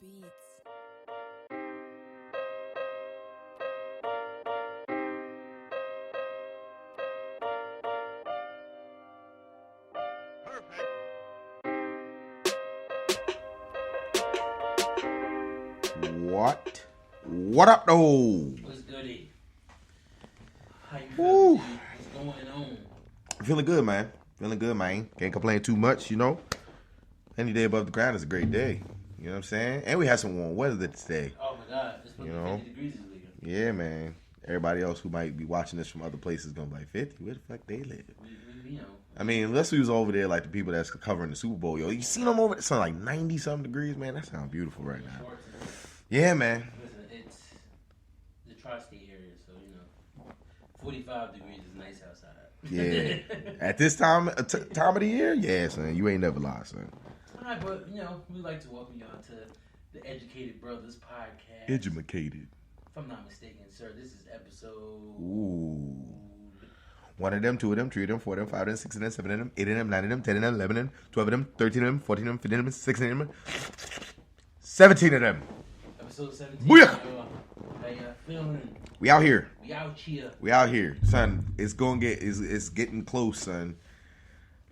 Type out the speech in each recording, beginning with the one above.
beats. What? What up, though? What's goody? How you Woo. feeling, dude? What's going on? Feeling good, man. Feeling good, man. Can't complain too much, you know. Any day above the ground is a great day. You know what I'm saying? And we had some warm weather today. Oh my God, it's supposed to be 50 degrees this weekend. Yeah, man. Everybody else who might be watching this from other places gonna be like, 50? Where the fuck they live? You know. I mean, unless we was over there like the people that's covering the Super Bowl. Yo, you seen them over there? Something like 90-something degrees, man. That sounds beautiful right now. Yeah, man. Listen, it's the tri-state area, so, you know, 45 degrees is nice outside. Yeah. At this time of the year? Yeah, son. You ain't never lied, son. All right, but, you know, we'd like to welcome you on to the Educated Brothers podcast. Educated. If I'm not mistaken, sir, this is episode... Ooh. 1 of them, 2 of them, 3 of them, 4 of them, 5 of them, 6 of them, 7 of them, 8 of them, 9 of them, 10 of them, 11 of them, 12 of them, 13 of them, 14 of them, 15 of them, 16 of them, 17 of them. Episode 17. Booyah! How y'all feeling? We out here. We out here. We out here. Son, it's getting close, son.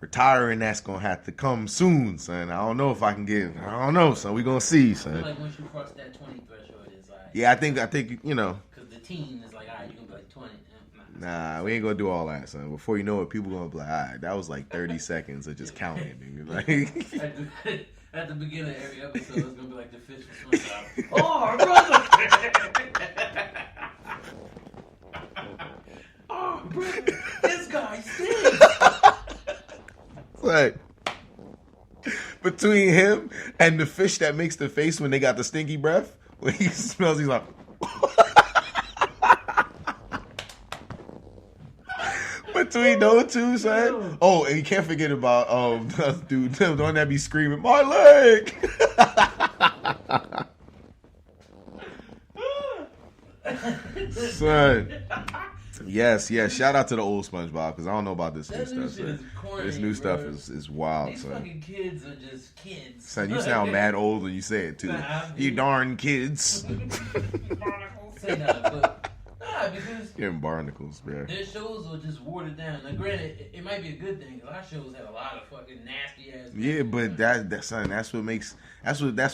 Retiring, that's gonna have to come soon, son. I don't know if I can I don't know, son. We gonna see, I son. feel like once you cross that 20 threshold, it's like... Yeah, I think, you know. Because the teen is like, all right, you're going to be like 20. Nah, we ain't gonna do all that, son. Before you know it, people gonna be like, all right, that was like 30 seconds of just counting. Like, at the beginning of every episode, it's gonna be like the fish from SpongeBob. Oh, brother! Oh, brother! This guy stinks! like, between him and the fish that makes the face when they got the stinky breath, when he smells, he's like... Between those two, son. Oh, and you can't forget about dude, the one that be screaming, "My leg!" Son. Yes. Shout out to the old SpongeBob, because I don't know about this new stuff. Son. This new stuff is wild, These son. fucking kids are just kids. Son, you sound mad old when you say it too. You darn kids. Say that, but because Getting barnacles, man. their shows are just watered down. Now, granted, it might be a good thing because our shows had a lot of fucking nasty ass. Yeah, but that's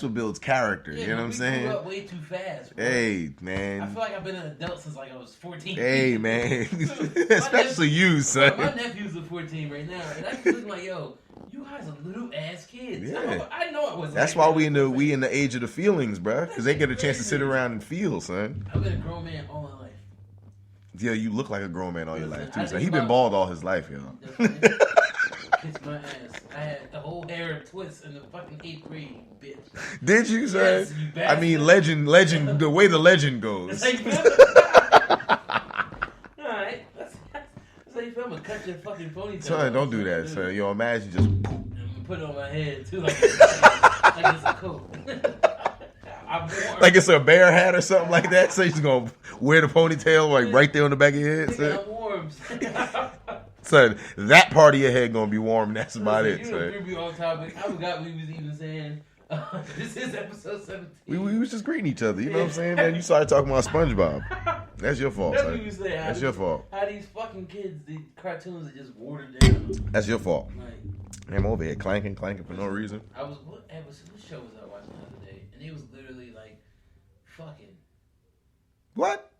what builds character. Yeah, you know what I'm we saying? grew up way too fast. Bro. Hey, I man. feel like I've been an adult since like I was 14. Hey, man. Especially you, son. My nephew's a 14 right now, and I keep looking like, yo, you guys are little ass kids. Yeah. I know it was. That's like why that. we in the age of the feelings, bruh. Because they get a chance to sit around and feel, son. I've been a grown man all my life. Yeah, you look like a grown man all your life, too. I So think he been about- bald all his life, yo. Kiss my ass. I had the whole hair twist in the fucking 8th grade, bitch. Did you, son? Yes, you I mean, bastard. legend, the way the legend goes. Alright, that's how you feel. I'm gonna cut your fucking ponytail. Son, don't do that, son. Yo, imagine just... I'm gonna put it on my head too, like it's a coat. I'm warm. Like it's a bear hat or something like that. So you're going to wear the ponytail like right there on the back of your head, son. I'm warm. Son, that part of your head going to be warm. That's about it, You know, son. we on topic. I forgot we was even saying. This is episode 17. We was just greeting each other. You know what I'm saying? Then you started talking about SpongeBob. That's your fault, That's what son. we saying. That's your fault. How these fucking kids, these cartoons are just watered down. That's your fault. Like, I'm over here clanking for no reason. what show was I watching the other day? And it was literally like fucking, What?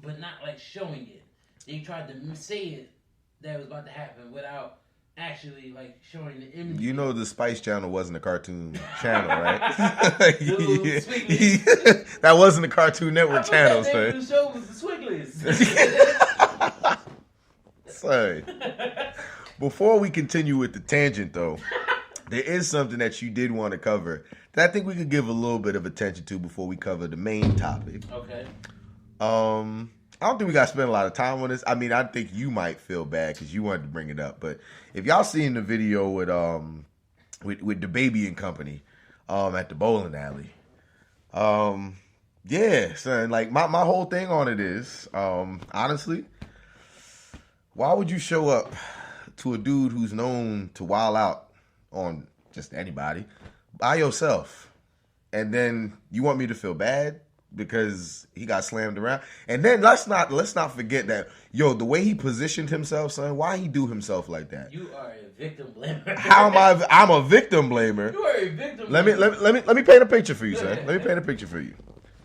but not like showing it. They tried to say it that was about to happen without actually like showing the image. You know the Spice Channel wasn't a cartoon channel, right? Little Swigglies. That wasn't a Cartoon Network channel, That name of son. the show was the Swigglies. Son. Before we continue with the tangent, though, there is something that you did want to cover that I think we could give a little bit of attention to before we cover the main topic. Okay. I don't think we got to spend a lot of time on this. I mean, I think you might feel bad because you wanted to bring it up. But if y'all seen the video with the baby and company at the bowling alley, yeah, son, like my whole thing on it is, honestly, why would you show up to a dude who's known to wild out on just anybody by yourself? and then you want me to feel bad because he got slammed around. And then let's not forget that, yo, the way he positioned himself, son, why he do himself like that? You are a victim blamer. How am I? I'm a victim blamer. You are a victim. Let me paint a picture for you, son. Let me paint a picture for you.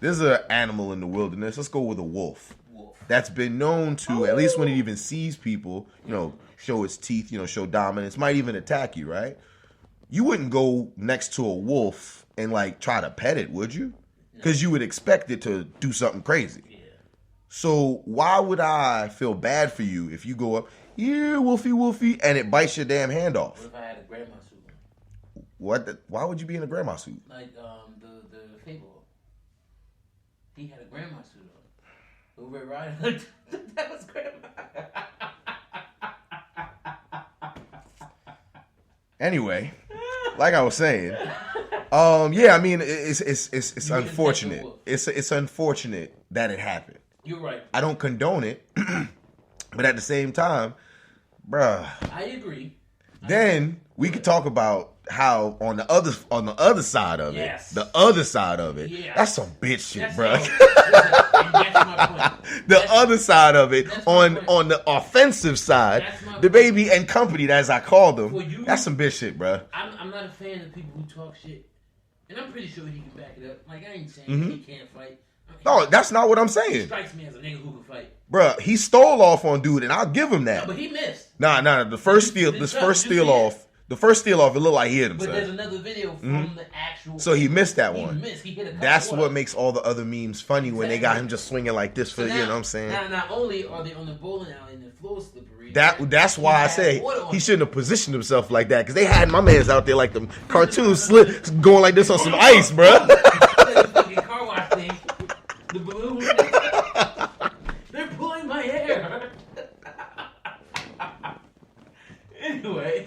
There's an animal in the wilderness. Let's go with a wolf. That's been known to, at least when it even sees people, show its teeth, show dominance, might even attack you, right? You wouldn't go next to a wolf and like try to pet it, would you? Because you would expect it to do something crazy. Yeah. So why would I feel bad for you if you go up, yeah, wolfie, wolfie, and it bites your damn hand off? What if I had a grandma suit on? Why would you be in a grandma suit? Like the Fable. He had a grandma suit on. Red Riding. That was grandma. Anyway, like I was saying, yeah, I mean, it's unfortunate. It's unfortunate that it happened. You're right. I don't condone it, but at the same time, bruh. I agree. Then we could talk about how on the other side of it, the other side of it, that's some bitch shit, bruh. That's my point. The other side of it, on the offensive side, the baby and company, as I call them, that's some bitch shit, bruh. I'm not a fan of people who talk shit, and I'm pretty sure he can back it up. Like, I ain't saying he can't fight. No, that's not what I'm saying. He strikes me as a nigga who can fight. Bruh, he stole off on dude, and I'll give him that. No, but he missed. Nah. The first steal off, it looked like he hit him. But there's another video from the actual. So he missed that one. He missed. He hit a couple. That's what makes all the other memes funny when they got him just swinging like this for, you know what I'm saying? Now, not only are they on the bowling alley and the floor slippery. That's why I say he shouldn't have positioned himself like that, because they had my man's out there like the cartoon slip going like this on some ice, bruh. The fucking car wash thing. The balloon. They're pulling my hair. Anyway.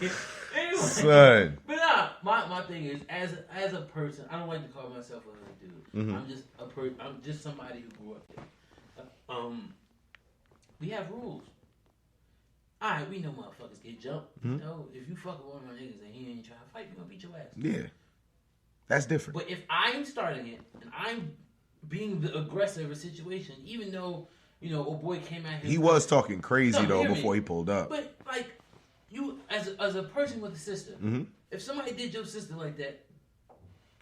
Son. But my thing is, as a person, I don't like to call myself a dude. I'm just somebody who grew up there. We have rules. Alright, we know motherfuckers get jumped. If you fuck with one of my niggas and he ain't trying to fight, we gonna beat your ass. Yeah. That's different. But if I'm starting it and I'm being the aggressor of a situation, even though, old boy came at him. He was talking crazy before he pulled up. But like, you as a person with a sister, if somebody did your sister like that.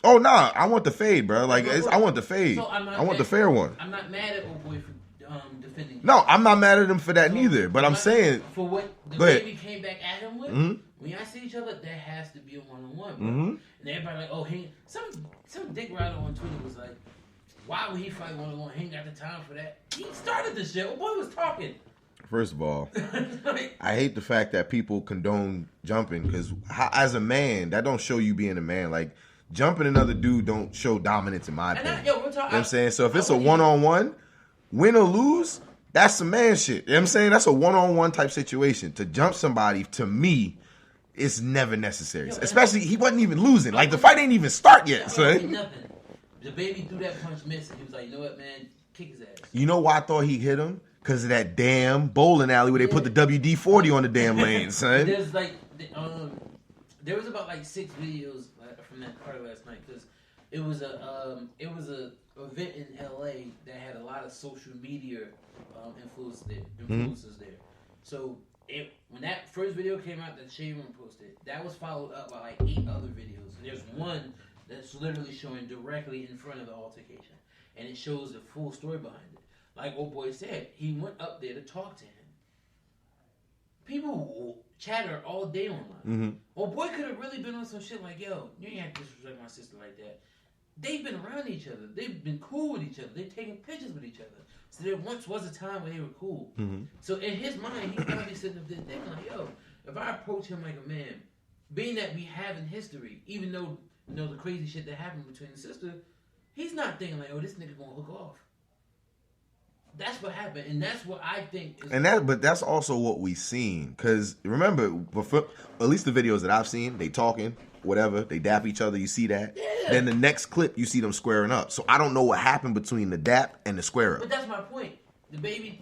Oh nah, I want the fade, bro. Like I want the fade. So I want the fair one. I'm not mad at old boy for defending. No, I'm not mad at him for that neither. But I'm saying for what the baby came back at him with. When y'all see each other, there has to be a one-on-one, bro. And everybody like, oh, some dick rider on Twitter was like, why would he fight one-on-one? He ain't got the time for that. He started the shit. Old boy was talking. First of all, I hate the fact that people condone jumping, because as a man, that don't show you being a man. Like, jumping another dude don't show dominance in my opinion. You know what I'm saying? So if it's a one-on-one, win or lose, that's some man shit. You know what I'm saying? That's a one-on-one type situation. To jump somebody, to me, it's never necessary. Especially, he wasn't even losing. Like, the fight ain't even start yet, son. Nothing. The baby threw that punch, missed, and he was like, you know what, man? Kick his ass. You know why I thought he hit him? Because of that damn bowling alley where they put the WD-40 on the damn lane, son. There's like, there was about like 6 videos from that party last night, because it was a event in LA that had a lot of social media influencers there. So when that first video came out that Shade Room posted, that was followed up by like 8 other videos. And there's one that's literally showing directly in front of the altercation, and it shows the full story behind it. Like old boy said, he went up there to talk to him. People chatter all day online. Old boy could have really been on some shit like, yo, you ain't have to disrespect my sister like that. They've been around each other. They've been cool with each other. They've taken pictures with each other. So there once was a time where they were cool. So in his mind, he's probably sitting up there thinking like, yo, if I approach him like a man, being that we have in history, even though, the crazy shit that happened between the sister, he's not thinking like, oh, this nigga gonna hook off. That's what happened, and that's what I think. But that's also what we seen, because remember, at least the videos that I've seen, they talking, whatever, they dap each other. You see that? Yeah. Then the next clip, you see them squaring up. So I don't know what happened between the dap and the square up. But that's my point. The baby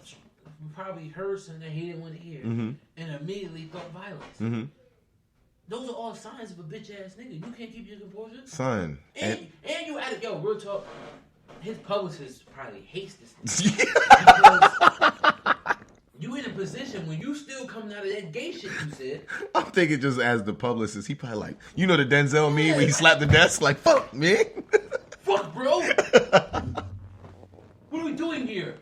probably heard something that he didn't want to hear, and immediately thought violence. Those are all signs of a bitch ass nigga. You can't keep your composure, son. And you at it, yo, real talk. His publicist probably hates this nigga because you in a position when you still coming out of that gay shit you said. I'm thinking just as the publicist, he probably like, you know the Denzel meme when he slapped the desk, like, fuck, man. Fuck, bro. What are we doing here?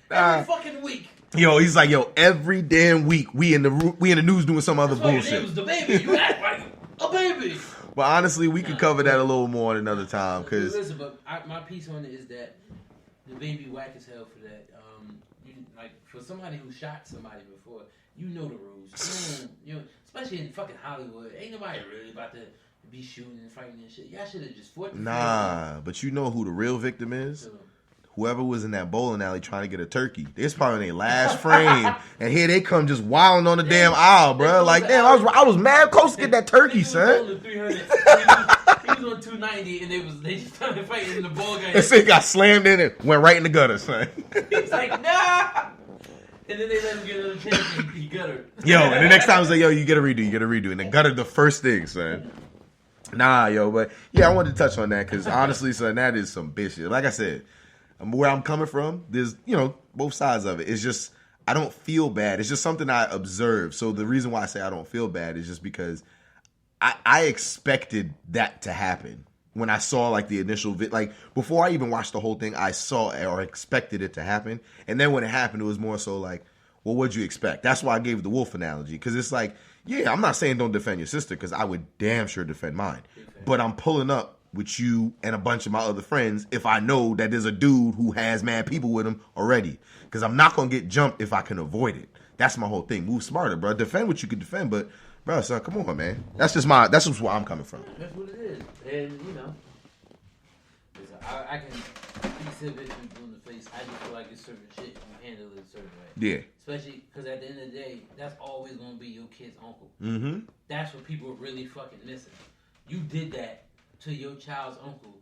Every fucking week. Yo, he's like, yo, every damn week we in the news doing some other bullshit. Your name was the baby. You act like a baby. But honestly, we could cover that a little more at another time. Cause listen, but my piece on it is that the baby whack as hell for that. Like for somebody who shot somebody before, you know the rules. You know, especially in fucking Hollywood, ain't nobody really about to be shooting and fighting and shit. Y'all should have just fought. Nah, but you know who the real victim is? So, whoever was in that bowling alley trying to get a turkey. This probably their last frame, and here they come just wilding on the damn aisle, bro. Like, damn, I was mad close to get that turkey, son. He was on 290, and they just started fighting in the ball game. That shit got slammed in and went right in the gutter, son. He's like, nah. And then they let him get another chance, and he guttered. Yo, and the next time it's like, yo, you get a redo, and the guttered the first thing, son. Nah, yo, but yeah, I wanted to touch on that because honestly, son, that is some bitch shit. Like I said. Where I'm coming from, there's, both sides of it. It's just, I don't feel bad. It's just something I observe. So the reason why I say I don't feel bad is just because I expected that to happen. When I saw, like, the initial, before I even watched the whole thing, I saw or expected it to happen. And then when it happened, it was more so like, well, what'd you expect? That's why I gave the wolf analogy. Because it's like, yeah, I'm not saying don't defend your sister, because I would damn sure defend mine. But I'm pulling up with you and a bunch of my other friends if I know that there's a dude who has mad people with him already. Because I'm not going to get jumped if I can avoid it. That's my whole thing. Move smarter, bro. Defend what you can defend, but, bro, son, come on, man. That's just where I'm coming from. That's what it is. And, I can be civil people in the face. I just feel like it's certain shit you handle it a certain way. Yeah. Especially because at the end of the day, that's always going to be your kid's uncle. Mm-hmm. That's what people are really fucking missing. You did that to your child's uncle,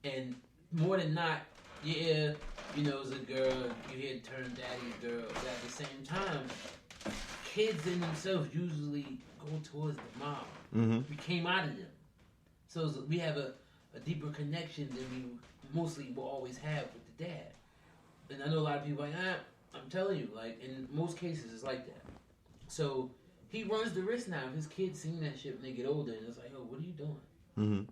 and more than not, yeah, it's a girl, you had turned daddy girl, but at the same time, kids in themselves usually go towards the mom. Mm-hmm. We came out of them, so we have a deeper connection than we mostly will always have with the dad. And I know a lot of people are like, I'm telling you, like, in most cases it's like that. So he runs the risk now of his kids seeing that shit when they get older, and it's like, oh, what are you doing? Mm-hmm.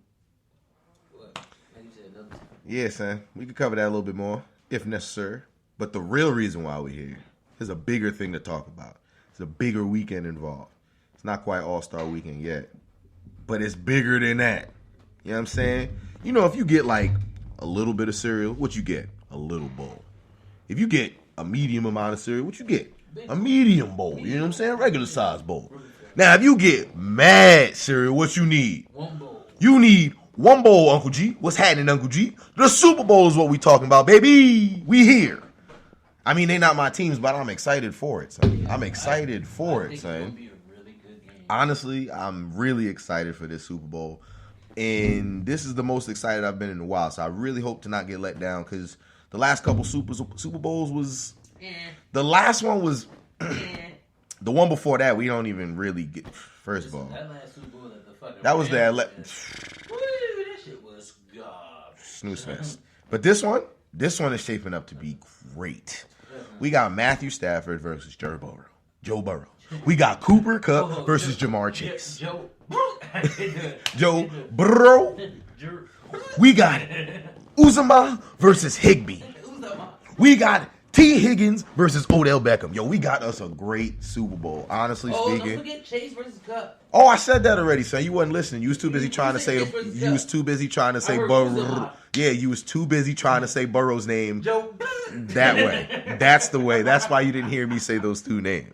Like you said, another time. Yeah, son. We could cover that a little bit more, if necessary. But the real reason why we're here is a bigger thing to talk about. It's a bigger weekend involved. It's not quite All-Star Weekend yet. But it's bigger than that. You know what I'm saying? If you get like a little bit of cereal, what you get? A little bowl. If you get a medium amount of cereal, what you get? A medium bowl. You know what I'm saying? Regular size bowl. Now, if you get mad cereal, what you need? One bowl. You need one bowl, Uncle G. What's happening, Uncle G? The Super Bowl is what we talking about, baby. We here. I mean, they not my teams, but I'm excited for it, son. I'm excited for it, son. It's gonna be a really good game. Honestly, I'm really excited for this Super Bowl. And this is the most excited I've been in a while. So I really hope to not get let down because the last couple Super Bowls was... The last one was... The one before that, we don't even really get... First of all... That last Super Bowl that the fucking... That was that shit was garbage. Snooze fest. But this one is shaping up to be great. We got Matthew Stafford versus Joe Burrow. We got Cooper Kupp versus Jamar Chase. Joe Burrow. We got Uzama versus Higbee. We got T. Higgins versus Odell Beckham. Yo, we got us a great Super Bowl, honestly speaking. Don't forget Chase versus Kupp. Oh, I said that already, son. You wasn't listening. You was too busy trying to say. You was too busy trying to say Burrow. Yeah, you was too busy trying to say Burrow's name that way. That's the way. That's why you didn't hear me say those two names.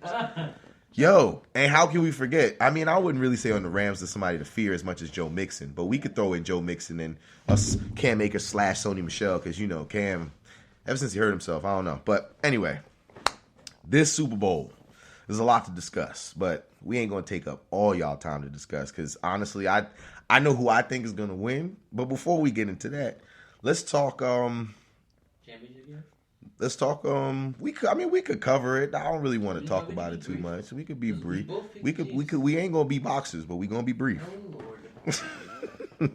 Yo, and how can we forget? I mean, I wouldn't really say on the Rams there's somebody to fear as much as Joe Mixon, but we could throw in Joe Mixon and us Cam Akers / Sony Michel because Cam. Ever since he hurt himself, I don't know. But anyway, this Super Bowl, there's a lot to discuss. But we ain't going to take up all y'all time to discuss. Because honestly, I know who I think is going to win. But before we get into that, let's talk... Championship game? let's talk. We could cover it. I don't really want to talk about it too much. We could be brief. We ain't gonna be boxers, but we gonna be brief. Oh Lord. Lord.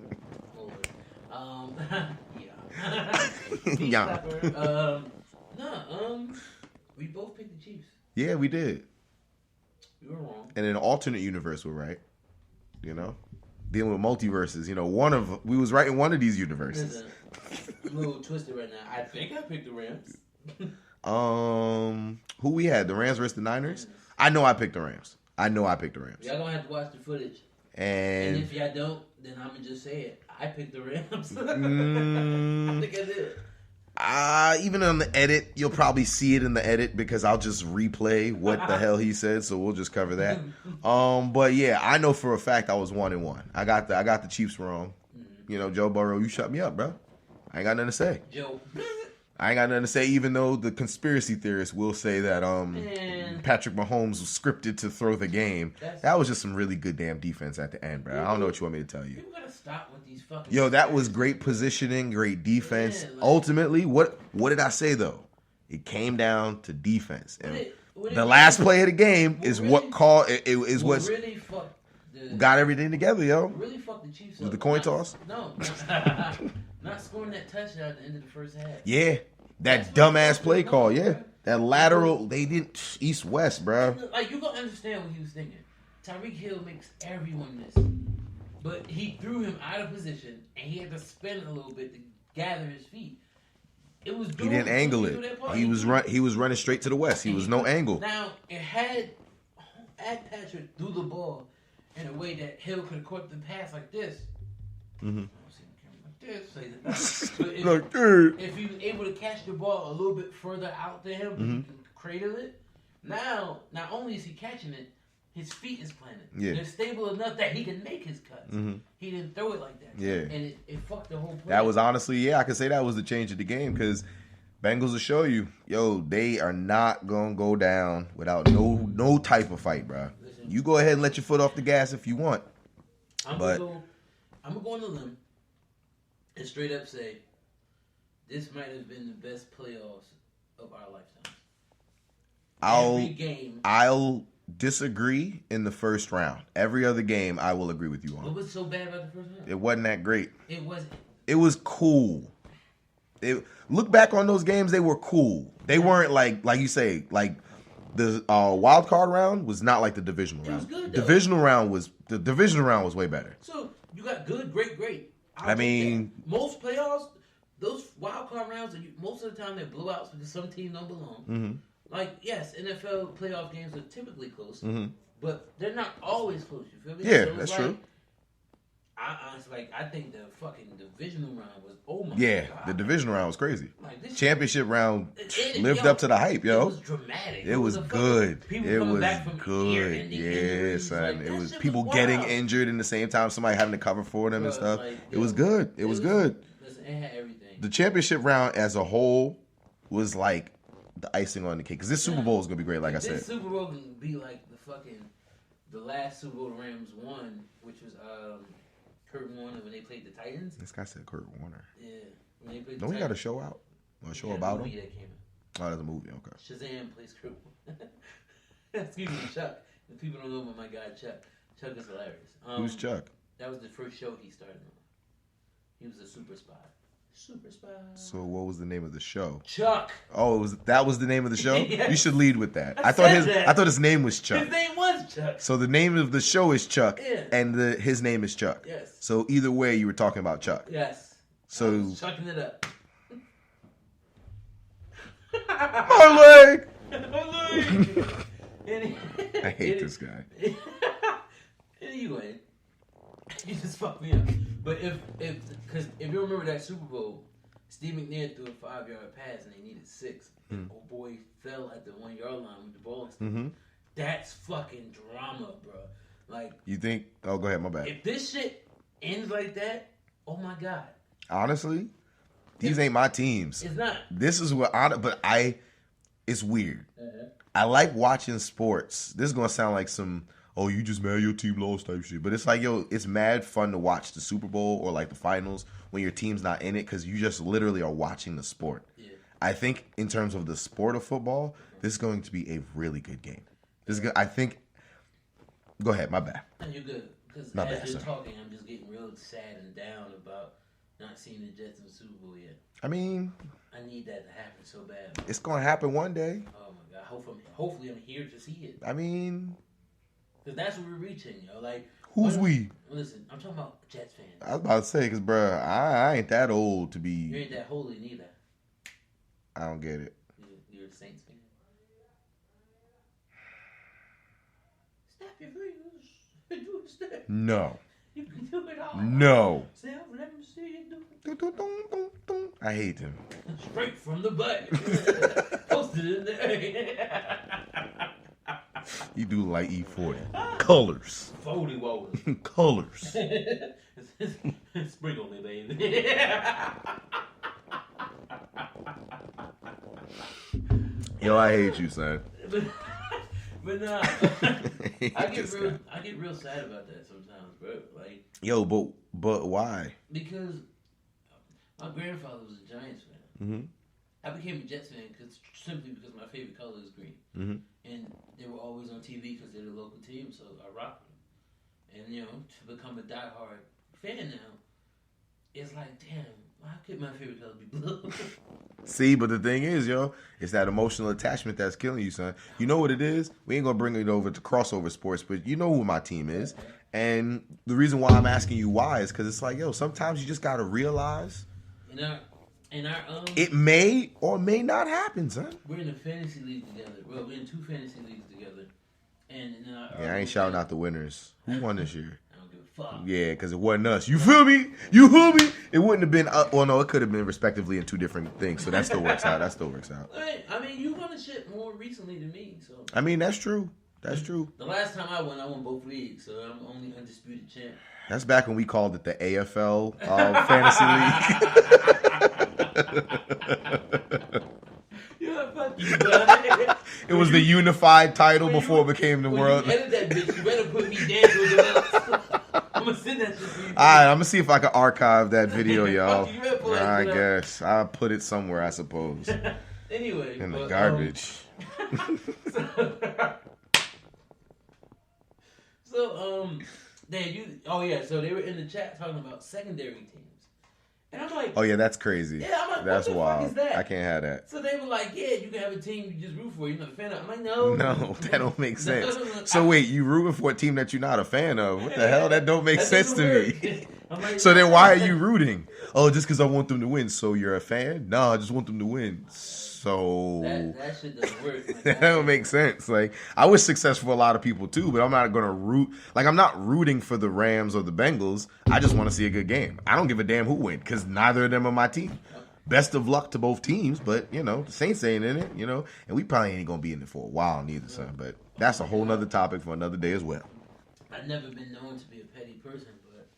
Yeah. We both picked the Chiefs. Yeah, we did. You were wrong. And in an alternate universe, we're right. You know, dealing with multiverses. You know, we was right in one of these universes. Listen, I'm a little twisted right now. I think I picked the Rams. Who we had? The Rams versus the Niners? I know I picked the Rams. Y'all gonna have to watch the footage. And if y'all don't, then I'm gonna just say it. I picked the Rams. I think I did. Even on the edit, you'll probably see it in the edit because I'll just replay what the hell he said, so we'll just cover that. But yeah, I know for a fact I was 1-1. I got the Chiefs wrong. You know, Joe Burrow, you shut me up, bro. I ain't got nothing to say. I ain't got nothing to say, even though the conspiracy theorists will say that Patrick Mahomes was scripted to throw the game. That was just some really good damn defense at the end, bro. I don't know what you want me to tell you. People gotta stop with these fucking... Yo, that was great positioning, great defense. Ultimately, what did I say, though? It came down to defense. And the last play of the game is what really fucked got everything together, yo. Really fucked the Chiefs up. Was the coin toss? No. Not scoring that touchdown at the end of the first half. Yeah. That dumbass play call, yeah. That lateral, they didn't east-west, bro. Like, you gonna understand what he was thinking. Tyreek Hill makes everyone miss. But he threw him out of position, and he had to spin a little bit to gather his feet. It was he didn't angle it. He was running straight to the west. He was no angle. Now, it had Patrick threw the ball in a way that Hill could have caught the pass like this. Mm-hmm. But if he was able to catch the ball a little bit further out to him, he can cradle it. Now, not only is he catching it, his feet is planted. Yeah. They're stable enough that he can make his cuts. He didn't throw it like that. Yeah. And it fucked the whole play. That was honestly, I could say that was the change of the game because Bengals will show you, yo, they are not going to go down without no type of fight, bro. Listen, you go ahead and let your foot off the gas if you want. I'm going to go on the limb and straight up say, this might have been the best playoffs of our lifetimes. I'll disagree in the first round. Every other game, I will agree with you on. What was so bad about the first round? It wasn't that great. It wasn't. It was cool. Look back on those games; they were cool. They weren't like you say, like the wild card round was not like the divisional round. It was good. The divisional round was way better. So you got good, great. I mean, most playoffs, those wild card rounds, most of the time they're blowouts because some teams don't belong. Mm-hmm. Like, yes, NFL playoff games are typically close, but they're not always close. You feel me? Yeah, so that's true. I think the fucking divisional round was, oh my god. Yeah, the divisional round was crazy. Like, championship round lived up to the hype, yo. It was dramatic. It was good. It was good. Yeah, son. Like, it was people getting injured in the same time, somebody having to cover for them and stuff. Like, it was good. It was good. Listen, it had everything. The championship round as a whole was like the icing on the cake. Because this Super Bowl is going to be great, like I said. This Super Bowl can be like the last Super Bowl the Rams won, which was Kurt Warner when they played the Titans. This guy said Kurt Warner. Yeah. When they played Don't we got a show out? Or a show about him? That came out. Oh, that's a movie, okay. Shazam plays Kurt Warner. Excuse me, Chuck. If people don't know about my guy, Chuck. Chuck is hilarious. Who's Chuck? That was the first show he started on. He was a super spy. So what was the name of the show? Chuck. Oh, that was the name of the show? Yes. You should lead with that. I thought his name was Chuck. His name was Chuck. So the name of the show is Chuck, yeah. And his name is Chuck. Yes. So either way, you were talking about Chuck. Yes. So chucking it up. My leg. I hate this guy. Anyway, you just fucked me up. But because if you remember that Super Bowl, Steve McNair threw a 5-yard pass and they needed 6. And old boy fell at the 1-yard line with the ball. That's fucking drama, bro. Like, you think? Oh, go ahead. My bad. If this shit ends like that, oh my god. Honestly, these ain't my teams. It's not. This is what it's weird. I like watching sports. This is gonna sound like some, oh, you just mad your team lost type shit. But it's like, yo, it's mad fun to watch the Super Bowl or like the finals when your team's not in it because you just literally are watching the sport. Yeah. I think in terms of the sport of football, this is going to be a really good game. I think. Go ahead. My bad. No, you're good. Because My as bad, you're sir. talking, I'm just getting real sad and down about not seeing the Jets in the Super Bowl yet. I mean, I need that to happen so bad. it's going to happen one day. Oh my god! Hopefully I'm here to see it. I mean, Because that's where we're reaching, yo. Like, who's we? Listen, I'm talking about Jets fans. I was about to say, because, bro, I ain't that old to You be. ain't that holy neither. I don't get it. You're a Saints fan. Snap your fingers. Do a step. No. You can do it all. No. Snap, let me see you do it. Dun, dun, dun, dun, dun. I hate him. Straight from the butt. Posted in there. You do like E40. Colors. 40 woes. Colors. Sprinkle me, baby. Yo, I hate you, son. But nah, I get real sad about that sometimes, bro. Like, yo, but why? Because my grandfather was a Giants fan. Mm-hmm. I became a Jets fan simply because my favorite color is green, and they were always on TV because they're the local team, so I rocked them. And to become a diehard fan now, it's like, damn, how could my favorite color be blue? See, but the thing is, yo, it's that emotional attachment that's killing you, son. You know what it is? We ain't gonna bring it over to crossover sports, but you know who my team is. And the reason why I'm asking you why is because it's like, yo, sometimes you just gotta realize it may or may not happen, son. We're in a fantasy league together. Well, we're in 2 fantasy leagues together. And I ain't shouting out the winners. Who won this year? I don't give a fuck. Yeah, because it wasn't us. You feel me? You feel me? It wouldn't have been. Well, no, it could have been respectively in 2 different things. So that still works out. I mean, you won a shit more recently than me. So I mean, that's true. That's true. The last time I won both leagues, so I'm only undisputed champ. That's back when we called it the AFL fantasy league. Yeah, fuck you, bud. It was the unified title before it became the when world. You edit that bitch. You better put me down to the I'm gonna send that shit for you. All right, I'm gonna see if I can archive that video, y'all. You better put I that guess I'll put it somewhere, I suppose, anyway, in the garbage. So they were in the chat talking about secondary teams, and I'm like, Oh yeah, that's crazy. Yeah, I'm like, That's what the wild. fuck is that? I can't have that. So they were like, yeah, you can have a team you just root for. You're not a fan of. I'm like, no, that don't make sense. So wait, you rooting for a team that you're not a fan of? What the hell? That don't make sense to me. Like, So then why are you rooting? Oh, just because I want them to win. So you're a fan? No, I just want them to win. So that shit doesn't work. that don't make sense. Like, I wish success for a lot of people too, but I'm not gonna root. Like, I'm not rooting for the Rams or the Bengals. I just want to see a good game. I don't give a damn who wins because neither of them are my team. Best of luck to both teams, but the Saints ain't in it, and we probably ain't gonna be in it for a while neither, son. But that's a whole nother topic for another day as well. I've never been known to be a petty person, but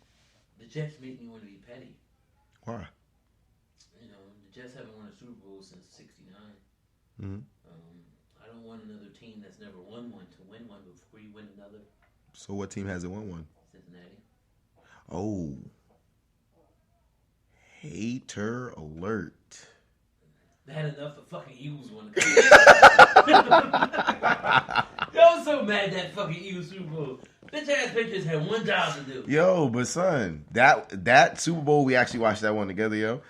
the Jets make me want to be petty. Why? The Jets haven't won a Super Bowl since '69. Mm-hmm. I don't want another team that's never won one to win one before you win another. So what team hasn't won one? Cincinnati. Oh. Hater alert. They had enough the fucking Eagles won. I was so mad that fucking Eagles Super Bowl. Bitch ass Patriots had one job to do. Yo, but son, that Super Bowl, we actually watched that one together, yo.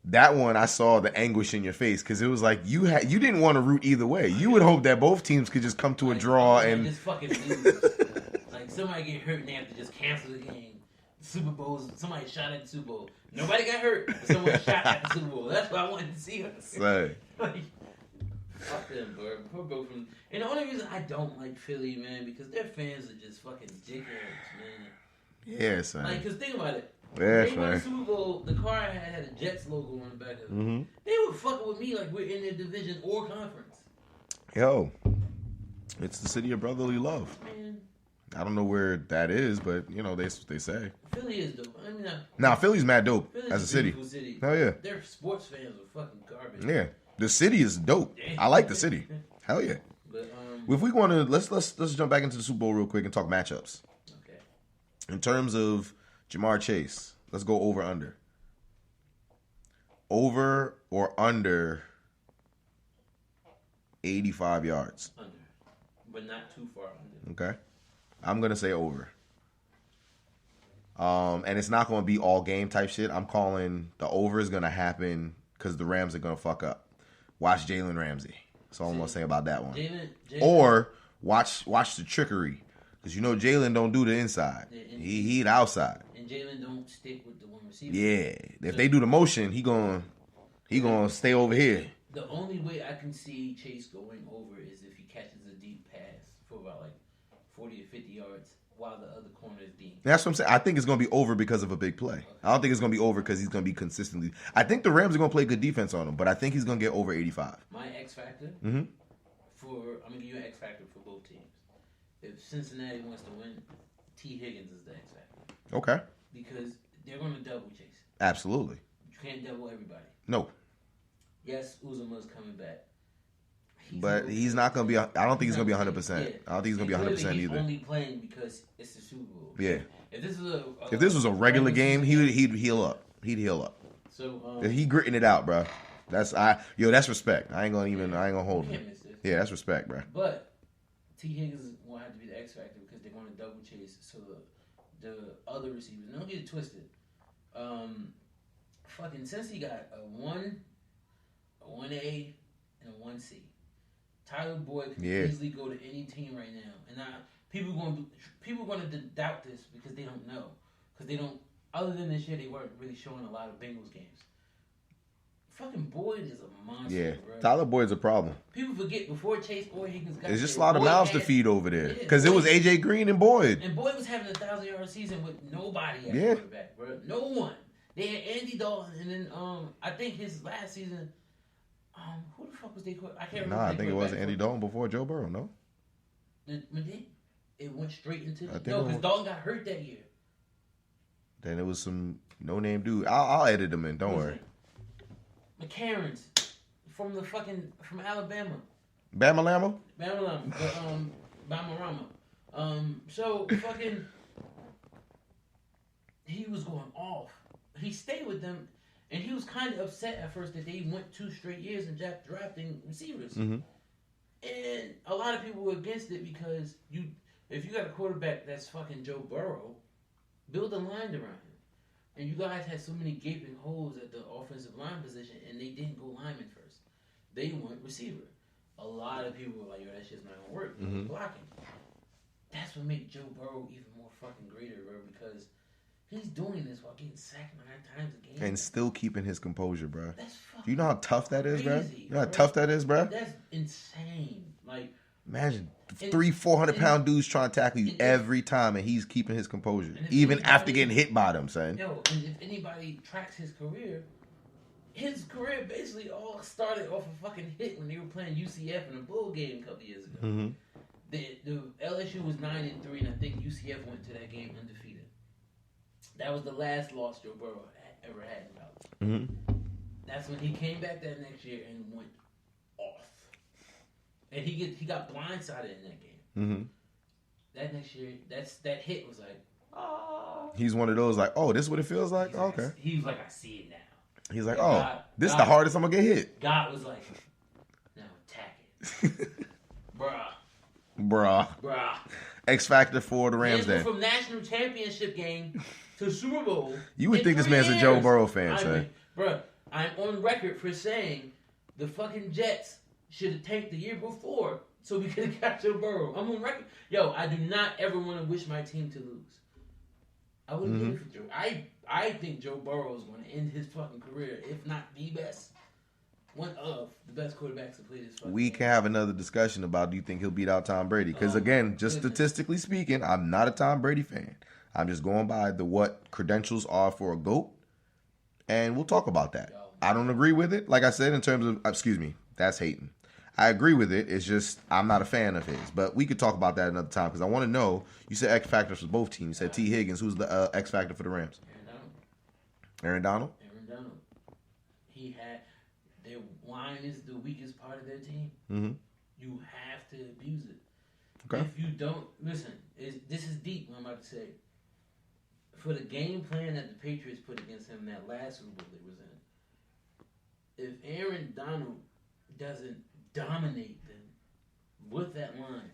That one, I saw the anguish in your face because it was like you didn't want to root either way. You would hope that both teams could just come to a draw and just fucking lose. Like somebody get hurt and they have to just cancel the game. Super Bowls, somebody shot at the Super Bowl. Nobody got hurt, but someone shot at the Super Bowl. That's what I wanted to see. Say. Like, fuck them, bro. Poor bro from. And the only reason I don't like Philly, man, because their fans are just fucking dickheads, man. Yeah, son. Like, cause think about it. Yeah, they won the son. Super Bowl. The car I had a Jets logo on the back of it. Mm-hmm. They were fucking with me like we're in their division or conference. Yo, it's the city of brotherly love. Man, I don't know where that is, but they say. Philly is dope. I mean, Nah, Philly's mad dope Philly's as a a city. beautiful city. Hell yeah. Their sports fans are fucking garbage. Yeah, the city is dope. I like the city. Hell yeah. But If we want to, let's jump back into the Super Bowl real quick and talk matchups. okay. In terms of Jamar Chase, let's go over under. over or under 85 yards. Under. But not too far under. Okay. I'm going to say over. And it's not going to be all game type shit. I'm calling the over is going to happen because the Rams are going to fuck up. Watch Jalen Ramsey. That's all I'm going to say about that one. Jalen, or watch the trickery. Because you know Jalen don't do the inside. He the outside. And Jalen don't stick with the one receiver. Yeah. If they do the motion, he gonna stay over here. The only way I can see Chase going over is if he catches a deep pass for about like 40 or 50 yards while the other corner is deep. That's what I'm saying. I think it's going to be over because of a big play. I don't think it's going to be over because he's going to be consistently. I think the Rams are going to play good defense on him, but I think he's going to get over 85. My X factor Mm-hmm. I'm going to give you an X factor for both teams. If Cincinnati wants to win, T. Higgins is the X factor. Okay. Because they're going to double Chase. Absolutely. You can't double everybody. No. Yes, Uzomah's coming back. He's not going to be. I don't think he's going to be 100%. Yeah. I don't think he's going to be 100% he's either. He's only playing because it's the Super Bowl. Yeah. If this was a regular game, he'd heal up. He'd heal up. So he gritting it out, bro. That's respect. I ain't gonna hold him. Yeah, that's respect, bro. But T. Higgins will have to be the X factor because they're going to double chase. So the other receivers, don't get it twisted. Fucking since he got a 1A, and a 1C. Tyler Boyd can easily go to any team right now, and people going to doubt this because they don't know, because they don't. Other than this year, they weren't really showing a lot of Bengals games. Fucking Boyd is a monster, bro. Tyler Boyd's a problem. People forget before Chase or Higgins got There's just a lot of mouths to feed over there because it was AJ Green and Boyd. And Boyd was having a 1,000-yard season with nobody at quarterback, bro. No one. They had Andy Dalton, and then I think his last season. Who the fuck was they? I can't remember. I think it was Andy Dalton before Joe Burrow. No. It went straight into because Dalton got hurt that year. Then it was some no-name dude. I'll edit him in. Don't worry. McCarron's from Alabama. Bama Lambo? Bama Rama. So fucking, he was going off. He stayed with them, and he was kind of upset at first that they went 2 straight years in drafting receivers. Mm-hmm. And a lot of people were against it because if you got a quarterback that's fucking Joe Burrow, build a line around him. And you guys had so many gaping holes at the offensive line position, and they didn't go lineman first. They went receiver. A lot of people were like, yo, that shit's not going to work. Mm-hmm. Blocking. That's what made Joe Burrow even more fucking greater, bro, because he's doing this while getting sacked 9 times a game. And still keeping his composure, bro. That's fucking Do you know how tough that is, bro? crazy, You know how tough that is, bro? That's insane. Like, imagine 300-400-pound dudes trying to tackle you every time, and he's keeping his composure, even after getting hit by them, son. Yo, and if anybody tracks his career basically all started off a fucking hit when they were playing UCF in a bowl game a couple years ago. Mm-hmm. The LSU was 9-3, and I think UCF went to that game undefeated. That was the last loss Joe Burrow ever had in college. Mm-hmm. That's when he came back that next year and went off. And he got blindsided in that game. Mm-hmm. That next year, that hit was like, oh. He's one of those like, oh, this is what it feels like? Okay. He was like, I see it now. He's like, this is the hardest I'm going to get hit. God was like, now attack it. Bruh. X Factor for the Rams then. From national championship game to Super Bowl. You would think this man's a Joe Burrow fan, son. Bruh, I'm on record for saying the fucking Jets should have tanked the year before so we could have got Joe Burrow. I'm on record. Yo, I do not ever want to wish my team to lose. I wouldn't do it for Joe. I think Joe Burrow is going to end his fucking career, if not the best. One of the best quarterbacks to play this fucking We can have another discussion about do you think he'll beat out Tom Brady? Because again, just statistically speaking, I'm not a Tom Brady fan. I'm just going by what credentials are for a GOAT, and we'll talk about that. I don't agree with it. Like I said, in terms of, that's hating. I agree with it. It's just I'm not a fan of his. But we could talk about that another time because I want to know. You said X Factor for both teams. You said T. Higgins. Who's the X Factor for the Rams? Aaron Donald? Aaron Donald. Their line is the weakest part of their team. Mm-hmm. You have to abuse it. Okay. If you don't, listen, this is deep what I'm about to say. For the game plan that the Patriots put against him that last Super Bowl they was in, if Aaron Donald doesn't dominate them with that line,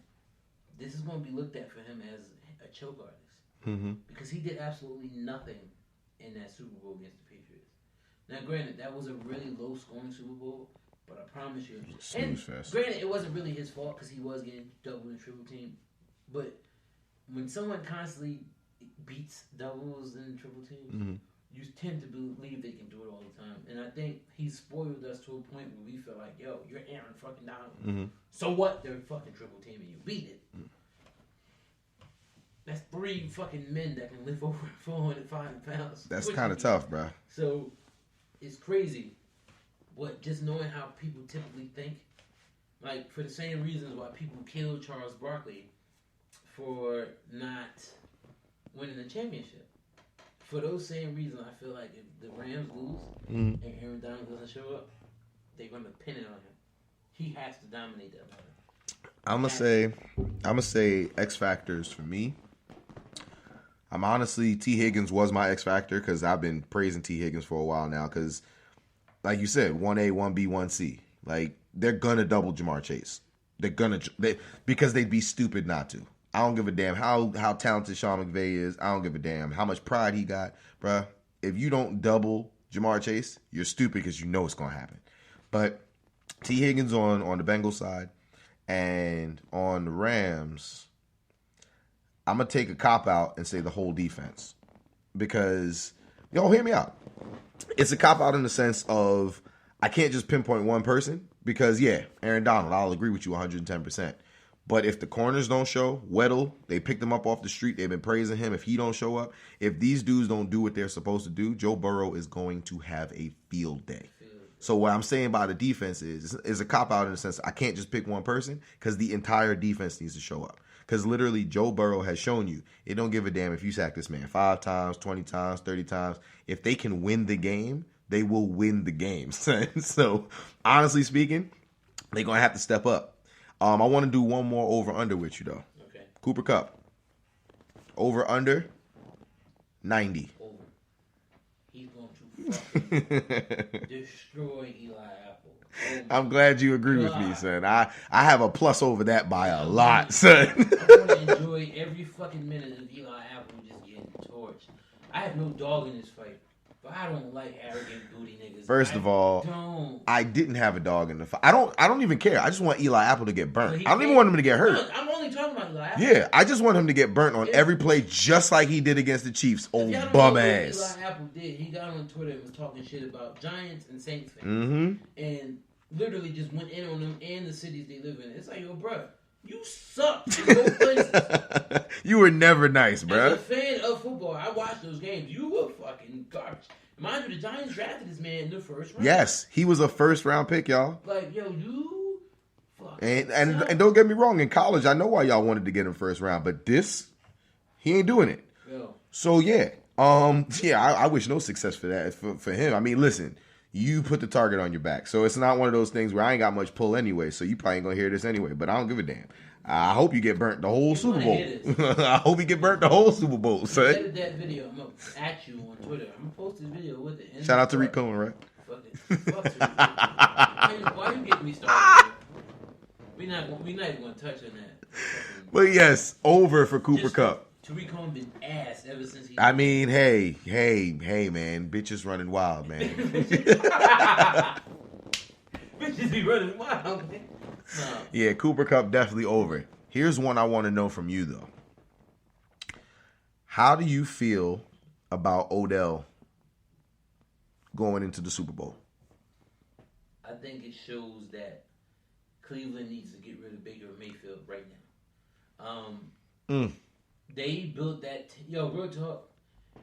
this is going to be looked at for him as a choke artist. Because he did absolutely nothing in that Super Bowl against the Patriots. Now, granted, that was a really low-scoring Super Bowl, but I promise you. And granted, it wasn't really his fault because he was getting double and triple team. But when someone constantly beats doubles and triple teams, you tend to believe they can do it all the time. And I think he spoiled us to a point where we feel like, yo, you're Aaron fucking Donald. So what? They're fucking triple teaming you. Beat it. That's 3 fucking men that can lift over 405 pounds. That's kind of tough, bro. So it's crazy. But just knowing how people typically think, like for the same reasons why people killed Charles Barkley for not winning the championship. For those same reasons, I feel like if the Rams lose and Aaron Donald doesn't show up, they're going to pin it on him. He has to dominate that moment. I'm gonna say X factors for me. I'm honestly, T. Higgins was my X factor because I've been praising T. Higgins for a while now because, like you said, 1A, 1B, 1C. Like, they're going to double Jamar Chase. Because they'd be stupid not to. I don't give a damn how talented Sean McVay is. I don't give a damn how much pride he got. Bruh, if you don't double Jamar Chase, you're stupid because you know it's going to happen. But T. Higgins on the Bengals side and on the Rams, I'm going to take a cop-out and say the whole defense. Because, hear me out. It's a cop-out in the sense of I can't just pinpoint one person because, Aaron Donald, I'll agree with you 110%. But if the corners don't show, Weddle, they picked him up off the street. They've been praising him. If he don't show up, if these dudes don't do what they're supposed to do, Joe Burrow is going to have a field day. So what I'm saying by the defense is a cop-out in the sense I can't just pick one person because the entire defense needs to show up. Because literally, Joe Burrow has shown you, it don't give a damn if you sack this man 5 times, 20 times, 30 times. If they can win the game, they will win the game. So, honestly speaking, they're going to have to step up. I want to do one more over-under with you, though. Okay. Cooper Kupp. Over-under, 90. Over. He's going to fucking destroy Eli Apple. I'm glad you agree with me, son. I have a plus over that by a lot, son. I want to enjoy every fucking minute of Eli Apple just getting torched. I have no dog in this fight, but I don't like arrogant booty niggas. First of all, I didn't have a dog in the fight. I don't even care. I just want Eli Apple to get burnt. I don't even want him to get hurt. Look, I'm only talking about Eli Apple. Yeah, I just want him to get burnt on every play, just like he did against the Chiefs. Old bum ass. Eli Apple did. He got on Twitter and was talking shit about Giants and Saints fans, and literally just went in on them and the cities they live in. It's like, yo, bro, you suck in both places. You were never nice, bro. As a fan of football, I watched those games. You were fucking garbage. Mind you, the Giants drafted this man in the first round. Yes, he was a first-round pick, y'all. Like, yo, you and don't get me wrong, in college, I know why y'all wanted to get him first round, but he ain't doing it. Yo. So, I wish no success for that, for him. I mean, listen, you put the target on your back. So it's not one of those things where I ain't got much pull anyway, so you probably ain't going to hear this anyway, but I don't give a damn. I hope you get burnt the whole Super Bowl. I hope you get burnt the whole Super Bowl, son. Edit that video. I'm going to at you on Twitter. I'm going to post this video with it. Shout out to Rick Cohen, right? Fuck it. Fuck it. Why you getting me started? We're not even going to touch on that. But yes, over for Cooper Kupp. Tariq Cohen been ass ever since he... I mean, hey, man. Bitches running wild, man. Bitches be running wild, man. No. Yeah, Cooper Kupp definitely over. Here's one I want to know from you, though. How do you feel about Odell going into the Super Bowl? I think it shows that Cleveland needs to get rid of Baker Mayfield right now. They built that... real talk.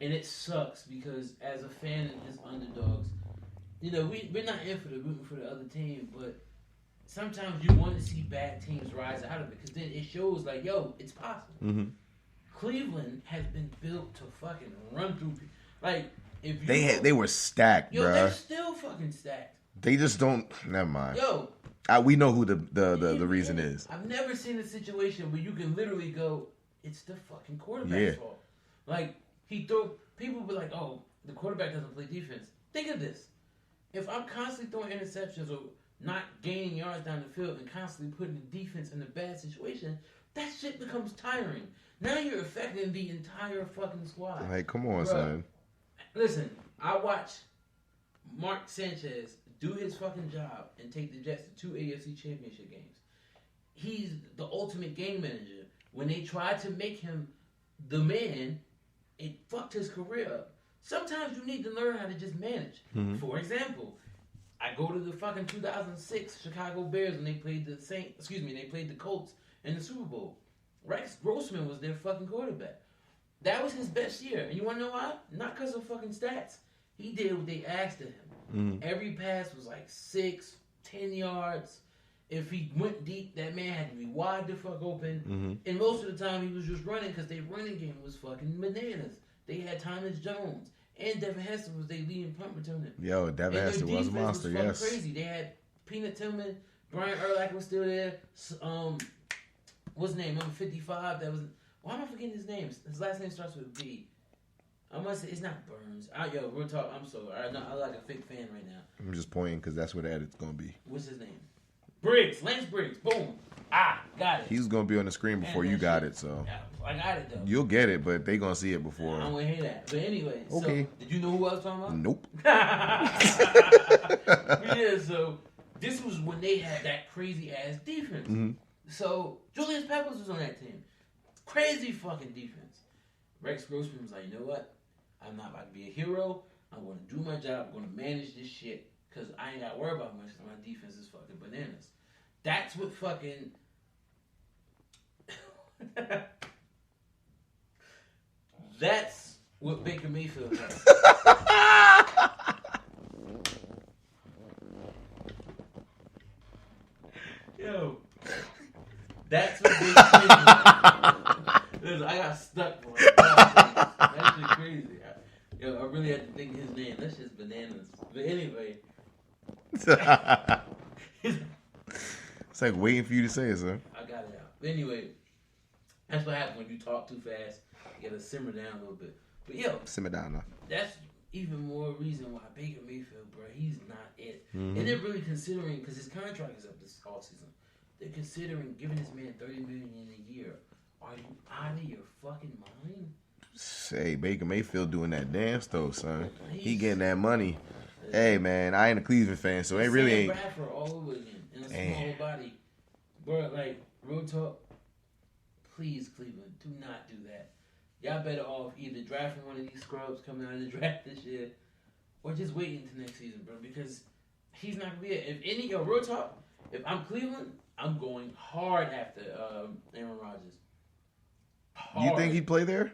And it sucks because as a fan of his underdogs, we're not in for the rooting for the other team, but sometimes you want to see bad teams rise out of it because then it shows like, it's possible. Cleveland has been built to fucking run through people. Like, if you they were stacked, bro. They're still fucking stacked. They just don't... Never mind. We know who the reason is. I've never seen a situation where you can literally go, it's the fucking quarterback's fault. Like, people be like, oh, the quarterback doesn't play defense. Think of this. if I'm constantly throwing interceptions or not gaining yards down the field and constantly putting the defense in a bad situation, that shit becomes tiring. Now you're affecting the entire fucking squad. Like, come on, Bruh, son. Listen, I watched Mark Sanchez do his fucking job and take the Jets to 2 AFC Championship games. He's the ultimate game manager. When they tried to make him the man, it fucked his career up. Sometimes you need to learn how to just manage. Mm-hmm. For example, I go to the fucking 2006 Chicago Bears when they played they played the Colts in the Super Bowl. Rex Grossman was their fucking quarterback. That was his best year. And you want to know why? Not because of fucking stats. He did what they asked of him. Mm-hmm. Every pass was like 6, 10 yards. If he went deep, that man had to be wide the fuck open. Mm-hmm. And most of the time, he was just running because their running game was fucking bananas. They had Thomas Jones. And Devin Hester was their leading punt returner. Yo, Devin Hester was a monster, yes. Crazy. They had Peanut Tillman. Brian Urlacher was still there. What's his name? Number 55. That was... Why am I forgetting his name? His last name starts with B. I must say, it's not Burns. Yo, real talk, I'm sorry. I'm like a fake fan right now. I'm just pointing because that's where the edit's going to be. What's his name? Briggs. Lance Briggs. Boom. Got it. He was going to be on the screen before you got it, so. I got it, though. You'll get it, but they going to see it before. I don't want to hear that. But anyway, okay. So, did you know who I was talking about? Nope. Yeah, so this was when they had that crazy-ass defense. Mm-hmm. So, Julius Peppers was on that team. Crazy fucking defense. Rex Grossman was like, you know what? I'm not about to be a hero. I'm going to do my job. I'm going to manage this shit. Because I ain't got to worry about much because my defense is fucking bananas. That's what fucking... That's what Baker Mayfield has. Yo. That's what Baker Mayfield has. Listen, I got stuck for it. That shit crazy. I really had to think of his name. That's just bananas. But anyway. It's like waiting for you to say it, sir. I got it out. But anyway, that's what happens when you talk too fast. You gotta simmer down a little bit. But yo, simmer down now. That's even more reason why Baker Mayfield, bro, he's not it. Mm-hmm. And they're really considering, because his contract is up this offseason, they're considering giving this man $30 million a year. Are you out of your fucking mind? Say, Baker Mayfield doing that dance though, son. He getting that money. Hey man, I ain't a Cleveland fan, so it really ain't. Bradford all over again in a small body, bro. Like real talk, please Cleveland, do not do that. Y'all better off either drafting one of these scrubs coming out of the draft this year, or just waiting until next season, bro. Because he's not gonna be it. Real talk, if I'm Cleveland, I'm going hard after Aaron Rodgers. Hard. You think he'd play there?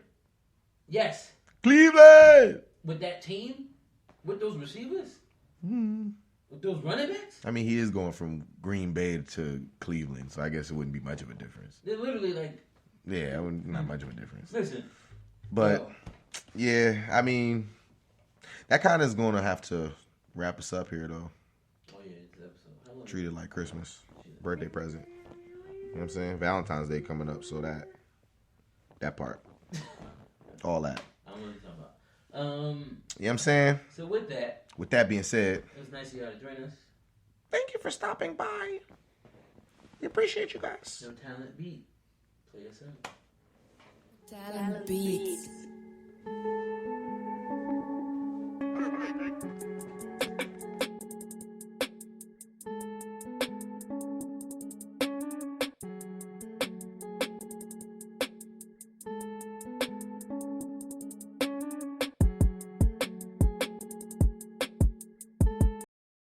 Yes. Cleveland! With that team? With those receivers? With those running backs? I mean, he is going from Green Bay to Cleveland, so I guess it wouldn't be much of a difference. They're literally like... Yeah, not much of a difference. Listen. But, yeah, I mean, that kind of is going to have to wrap us up here, though. Oh, yeah, it's episode. Treat it like Christmas. Birthday present. You know what I'm saying? Valentine's Day coming up, so that part. All that. I don't know what you're talking about. You know what I'm saying? So with that being said, it was nice of y'all to join us. Thank you for stopping by. We appreciate you guys. No Talent Beat. Play us out. Talent Beats.